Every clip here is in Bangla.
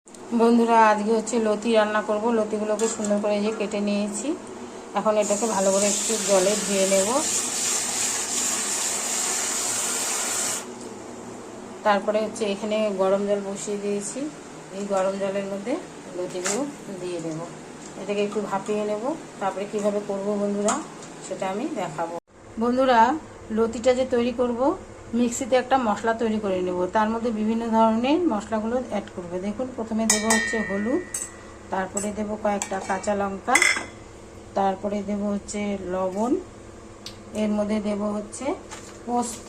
বন্ধুরা, আজকে হচ্ছে লতি রান্না করব। লতিগুলোকে সুন্দর করে যে কেটে নিয়েছি। এখন এটাকে ভালো করে একটু জলে ধুয়ে নেব। তারপরে হচ্ছে এখানে গরম জল বসিয়ে দিয়েছি। এই গরম জলের মধ্যে লতিগুলো দিয়ে দেব। এটাকে একটু ভাপিয়ে নেব। তারপরে কিভাবে করব বন্ধুরা সেটা আমি দেখাবো। বন্ধুরা, লতিটা যে তৈরি করব, মিক্সিতে একটা মশলা তৈরি করে নেব। তার মধ্যে বিভিন্ন ধরনের মশলাগুলো অ্যাড করব। দেখুন, প্রথমে দেব হচ্ছে হলুদ, তারপরে দেব কয়েকটা কাঁচা লঙ্কা, তারপরে দেব হচ্ছে লবণ, এর মধ্যে দেব হচ্ছে পোস্ত।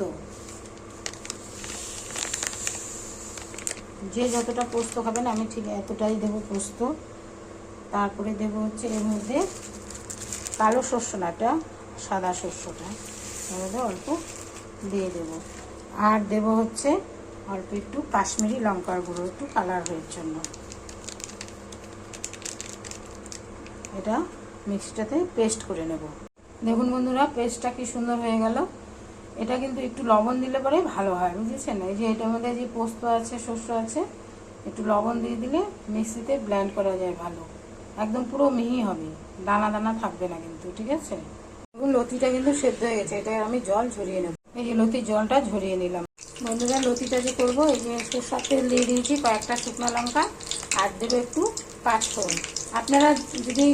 যে যতটা পোস্ত খাবেন আমি ঠিক এতটাই দেব পোস্ত। তারপরে দেব হচ্ছে এর মধ্যে কালো শস্য না, এটা সাদা শস্যটা এর মধ্যে অল্প দিয়ে দেব। আর দেব হচ্ছে অল্প একটু কাশ্মীরি লঙ্কার গুঁড়ো, একটু কালার হওয়ার জন্য। এটা মিক্সিটাতে পেস্ট করে নেব। দেখুন বন্ধুরা, পেস্টটা কি সুন্দর হয়ে গেল। এটা কিন্তু একটু লবণ দিলে পরে ভালো হয়, বুঝেছেন? এই যে এটার মধ্যে যে পোস্ত আছে, শস্য আছে, একটু লবণ দিয়ে দিলে মিক্সিতে ব্লেন্ড করা যায় ভালো। একদম পুরো মিহি হবে, দানা দানা থাকবে না কিন্তু, ঠিক আছে? দেখুন, লতিটা কিন্তু সেদ্ধ হয়ে গেছে। এটা আমি জল ঝরিয়ে নেব। এই যে লতির জলটা ঝরিয়ে নিলাম। বন্ধুরা, লতিটা যে করবো, এই যে সরষের তেল দিয়ে দিয়েছি, কয়েকটা শুকনো লঙ্কা, আর দেবো একটু পাঁচফোড়ন। আপনারা যদি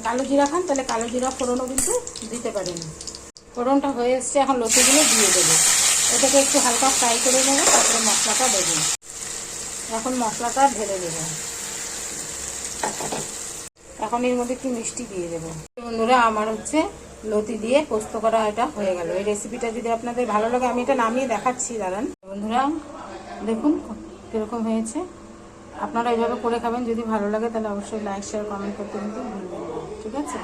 কালো জিরা খান তাহলে কালো জিরা ফোড়নও কিন্তু দিতে পারেন। ফোড়নটা হয়ে এসছে, এখন লতিগুলো দিয়ে দেবো। এটাকে একটু হালকা ফ্রাই করে নেবো, তারপরে মশলাটা দেবো। এখন মশলাটা ঢেলে দেবো। এখন এর মধ্যে একটু মিষ্টি দিয়ে দেবো। বন্ধুরা, আমার হচ্ছে লতি দিয়ে পোস্ত করা এটা হয়ে গেল। এই রেসিপিটা যদি আপনাদের ভালো লাগে, আমি এটা নামিয়ে দেখাচ্ছি, দাঁড়ান। বন্ধুরা দেখুন কীরকম হয়েছে। আপনারা এইভাবে করে খাবেন। যদি ভালো লাগে তাহলে অবশ্যই লাইক শেয়ার কমেন্ট করতে কিন্তু ভুলবেন না, ঠিক আছে?